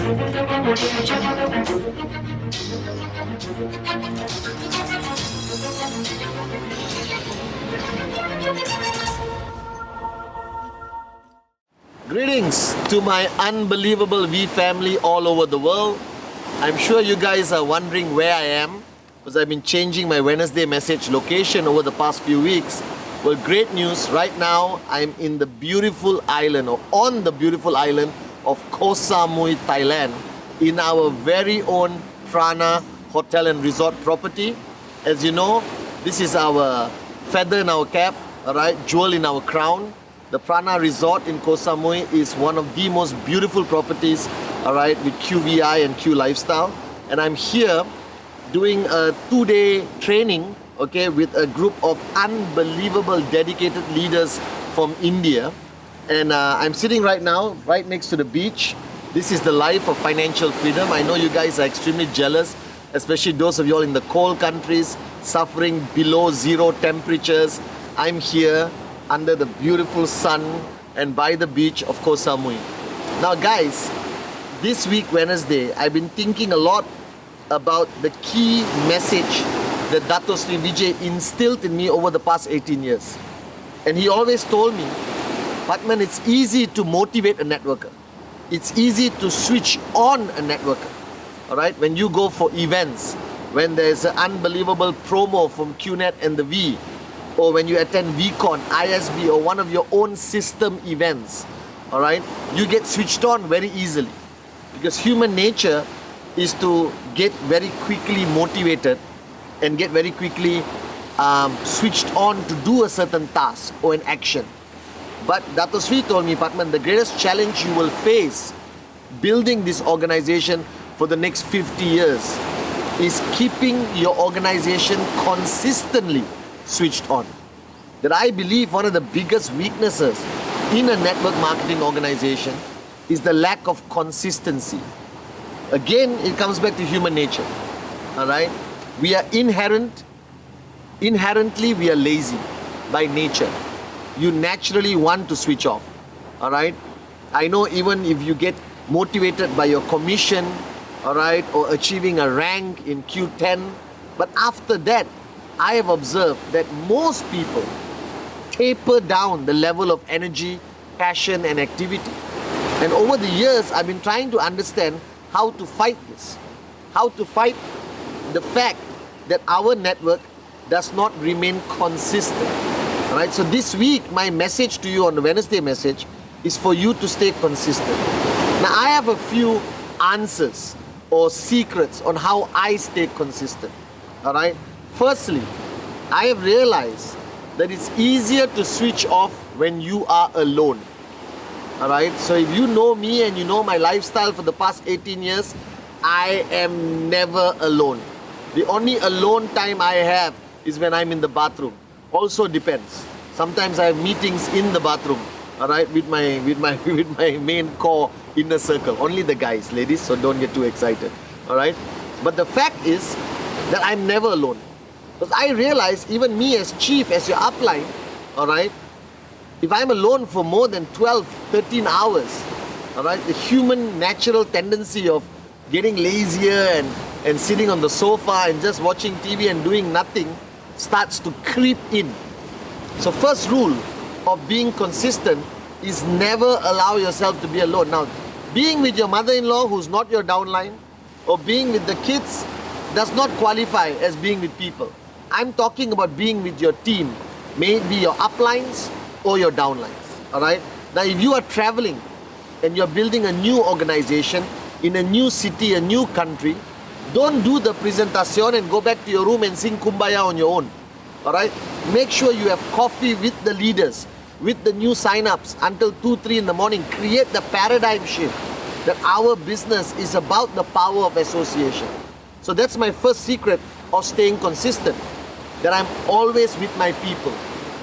Greetings to my unbelievable V family all over the world. I'm sure you guys are wondering where I am because I've been changing my Wednesday message location over the past few weeks. Well, great news. Right now, I'm in the beautiful island or on the beautiful island of Koh Samui, Thailand in our very own Prana Hotel and Resort property. As you know, this is our feather in our cap, alright, jewel in our crown. The Prana Resort in Koh Samui is one of the most beautiful properties, alright, with QVI and Q Lifestyle. And I'm here doing a 2-day training, okay, with a group of unbelievable dedicated leaders from India. And I'm sitting right now, right next to the beach. This is the life of financial freedom. I know you guys are extremely jealous, especially those of you all in the cold countries, suffering below zero temperatures. I'm here under the beautiful sun and by the beach of Koh Samui. Now guys, this week Wednesday, I've been thinking a lot about the key message that Dato Sri Vijay instilled in me over the past 18 years. And he always told me, Pathman, it's easy to motivate a networker. It's easy to switch on a networker. Alright, when you go for events, when there's an unbelievable promo from QNet and the V, or when you attend VCon, ISB, or one of your own system events, all right, you get switched on very easily. Because human nature is to get very quickly motivated and get very quickly switched on to do a certain task or an action. But Dato Sri told me, Pathman, the greatest challenge you will face building this organization for the next 50 years is keeping your organization consistently switched on. That I believe one of the biggest weaknesses in a network marketing organization is the lack of consistency. Again, it comes back to human nature. Alright? We are inherently we are lazy by nature. You naturally want to switch off. Alright? I know even if you get motivated by your commission, alright, or achieving a rank in Q10, but after that, I have observed that most people taper down the level of energy, passion and activity. And over the years, I've been trying to understand how to fight this. How to fight the fact that our network does not remain consistent. Alright, so this week, my message to you on the Wednesday message is for you to stay consistent. Now, I have a few answers or secrets on how I stay consistent. Alright? Firstly, I have realized that it's easier to switch off when you are alone. Alright, so if you know me and you know my lifestyle for the past 18 years, I am never alone. The only alone time I have is when I'm in the bathroom. Also depends. Sometimes I have meetings in the bathroom, alright, with my main core inner circle. Only the guys, ladies, so don't get too excited. Alright? But the fact is that I'm never alone. Because I realize even me as chief, as your upline, alright, if I'm alone for more than 12, 13 hours, alright, the human natural tendency of getting lazier and sitting on the sofa and just watching TV and doing nothing starts to creep in. So first rule of being consistent is never allow yourself to be alone. Now, being with your mother-in-law who's not your downline or being with the kids does not qualify as being with people. I'm talking about being with your team, maybe your uplines or your downlines, alright? Now, if you are traveling and you're building a new organization in a new city, a new country, don't do the presentation and go back to your room and sing Kumbaya on your own, alright? Make sure you have coffee with the leaders, with the new sign-ups until 2, 3 in the morning. Create the paradigm shift that our business is about the power of association. So that's my first secret of staying consistent, that I'm always with my people.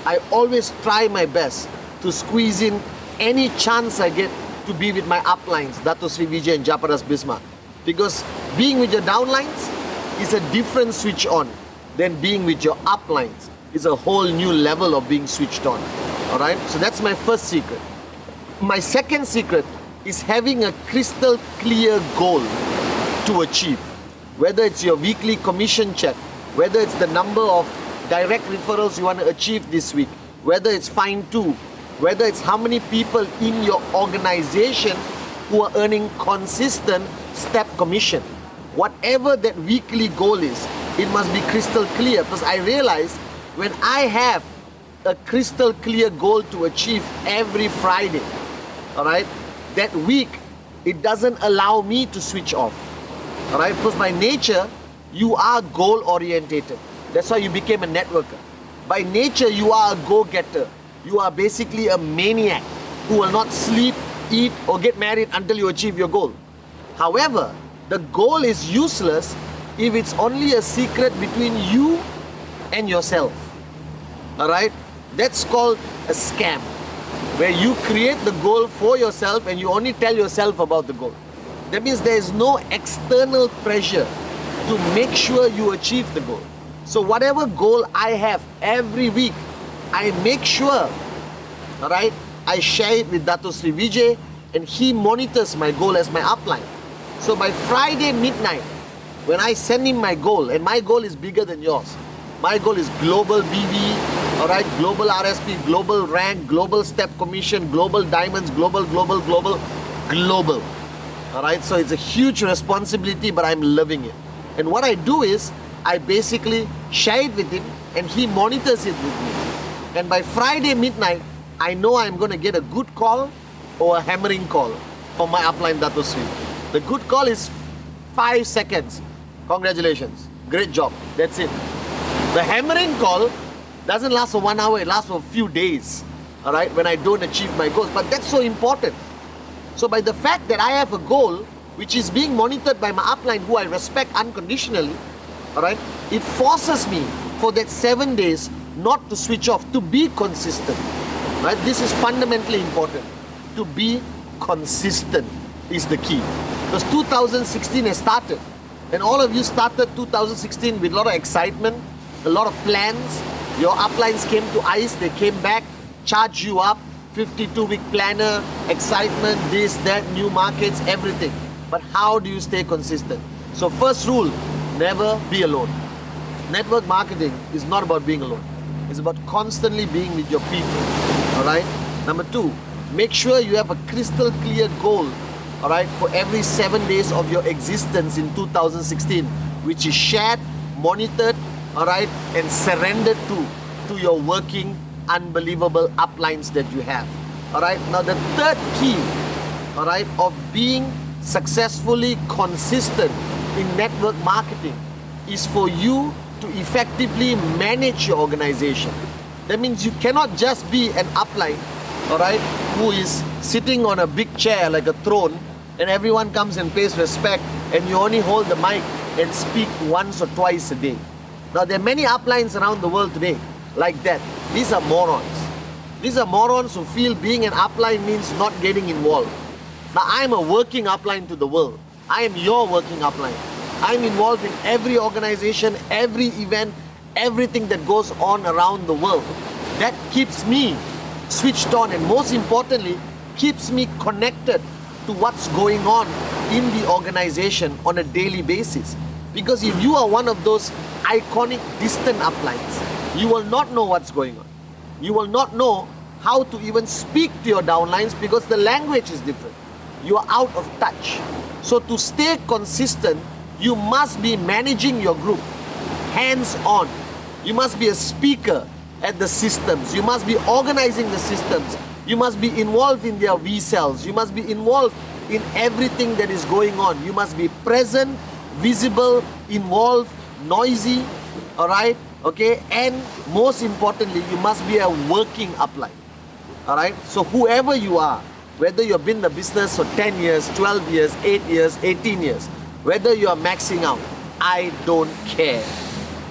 I always try my best to squeeze in any chance I get to be with my uplines, Dato Sri Vijay and Japaras Bisma. Because being with your downlines is a different switch on than being with your uplines. It's a whole new level of being switched on. Alright? So that's my first secret. My second secret is having a crystal clear goal to achieve. Whether it's your weekly commission check, whether it's the number of direct referrals you want to achieve this week, whether it's fine two, whether it's how many people in your organization who are earning consistent step commission. Whatever that weekly goal is, it must be crystal clear, because I realize when I have a crystal clear goal to achieve every Friday, all right, that week, it doesn't allow me to switch off, all right, because by nature, you are goal orientated. That's why you became a networker. By nature, you are a go-getter. You are basically a maniac who will not sleep, eat, or get married until you achieve your goal. However, the goal is useless if it's only a secret between you and yourself. All right? That's called a scam, where you create the goal for yourself and you only tell yourself about the goal. That means there is no external pressure to make sure you achieve the goal. So whatever goal I have every week, I make sure, all right, I share it with Dato Sri Vijay, and he monitors my goal as my upline. So by Friday midnight, when I send him my goal, and my goal is bigger than yours. My goal is global BV, all right, global RSP, global rank, global step commission, global diamonds, global. All right, so it's a huge responsibility, but I'm loving it. And what I do is, I basically share it with him, and he monitors it with me. And by Friday midnight, I know I'm going to get a good call or a hammering call from my upline Dato Sri. The good call is 5 seconds. Congratulations. Great job. That's it. The hammering call doesn't last for 1 hour. It lasts for a few days. All right, when I don't achieve my goals. But that's so important. So by the fact that I have a goal which is being monitored by my upline, who I respect unconditionally, all right, it forces me for that 7 days not to switch off, to be consistent. Right? This is fundamentally important. To be consistent is the key. Because 2016 has started, and all of you started 2016 with a lot of excitement, a lot of plans. Your uplines came to ICE, they came back, charged you up, 52-week planner, excitement, this, that, new markets, everything. But how do you stay consistent? So first rule, never be alone. Network marketing is not about being alone. It's about constantly being with your people. All right? Number 2, make sure you have a crystal clear goal, all right, for every 7 days of your existence in 2016, which is shared, monitored, all right, and surrendered to your working, unbelievable uplines that you have. All right? Now the third key, all right, of being successfully consistent in network marketing is for you to effectively manage your organization. That means you cannot just be an upline, all right, who is sitting on a big chair like a throne, and everyone comes and pays respect, and you only hold the mic and speak once or twice a day. Now there are many uplines around the world today like that. These are morons. These are morons who feel being an upline means not getting involved. Now I'm a working upline to the world. I am your working upline. I'm involved in every organization, every event, everything that goes on around the world. That keeps me switched on, and most importantly, keeps me connected to what's going on in the organization on a daily basis. Because if you are one of those iconic distant uplines, you will not know what's going on. You will not know how to even speak to your downlines because the language is different. You are out of touch. So to stay consistent, you must be managing your group, hands-on. You must be a speaker at the systems. You must be organizing the systems. You must be involved in their V-cells. You must be involved in everything that is going on. You must be present, visible, involved, noisy, all right, okay? And most importantly, you must be a working upline, all right? So whoever you are, whether you've been in the business for 10 years, 12 years, 8 years, 18 years, whether you are maxing out, I don't care.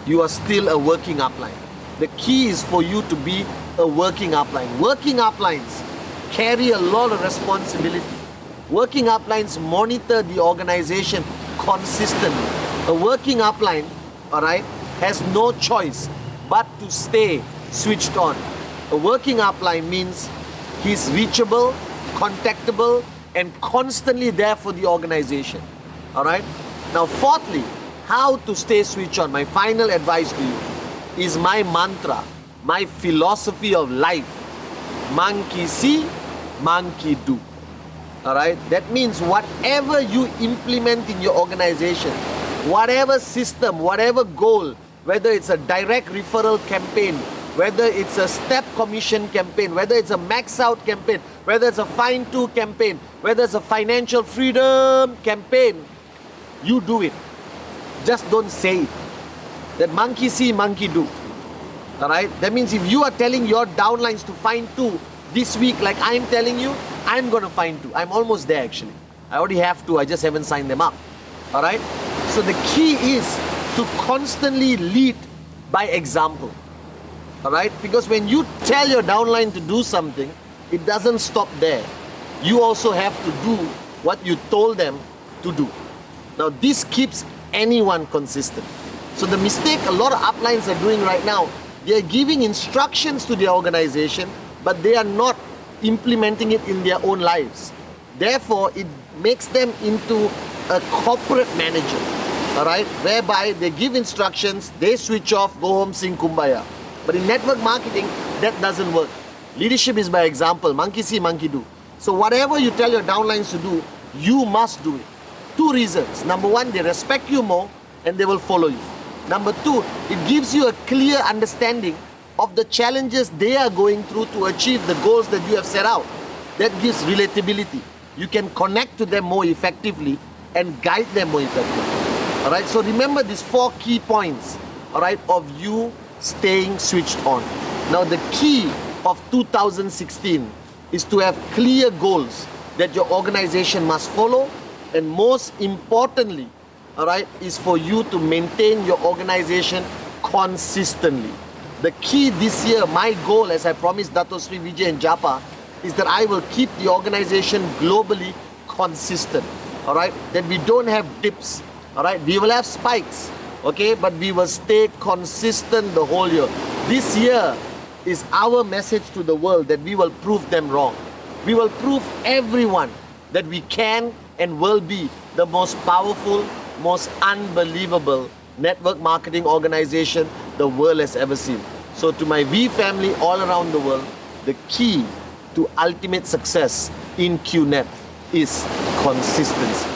You are still a working upline. The key is for you to be a working upline. Working uplines carry a lot of responsibility. Working uplines monitor the organization consistently. A working upline, all right, has no choice but to stay switched on. A working upline means he's reachable, contactable, and constantly there for the organization. All right. Now, fourthly, how to stay switched on. My final advice to you is my mantra, my philosophy of life. Monkey see, monkey do. All right. That means whatever you implement in your organization, whatever system, whatever goal, whether it's a direct referral campaign, whether it's a step commission campaign, whether it's a max out campaign, whether it's a fine tooth campaign, whether it's a financial freedom campaign, you do it. Just don't say it. That monkey see, monkey do. All right. That means if you are telling your downlines to find two this week, like I'm telling you, I'm going to find two. I'm almost there actually. I already have two. I just haven't signed them up. All right. So the key is to constantly lead by example. All right. Because when you tell your downline to do something, it doesn't stop there. You also have to do what you told them to do. Now this keeps anyone consistent. So the mistake a lot of uplines are doing right now, they are giving instructions to their organization, but they are not implementing it in their own lives. Therefore, it makes them into a corporate manager, all right, whereby they give instructions, they switch off, go home, sing kumbaya. But in network marketing, that doesn't work. Leadership is by example. Monkey see, monkey do. So whatever you tell your downlines to do, you must do it. Two reasons. Number one, they respect you more and they will follow you. Number two, it gives you a clear understanding of the challenges they are going through to achieve the goals that you have set out. That gives relatability. You can connect to them more effectively and guide them more effectively. All right, so remember these 4 key points, all right, of you staying switched on. Now the key of 2016 is to have clear goals that your organization must follow, and most importantly, all right, is for you to maintain your organization consistently. The key this year, my goal, as I promised Dato Sri Vijay and Japa, is that I will keep the organization globally consistent. All right, that we don't have dips. All right, we will have spikes, okay, but we will stay consistent the whole year. This year is our message to the world that we will prove them wrong. We will prove everyone that we can and will be the most powerful, most unbelievable network marketing organization the world has ever seen. So to my V family all around the world, the key to ultimate success in QNet is consistency.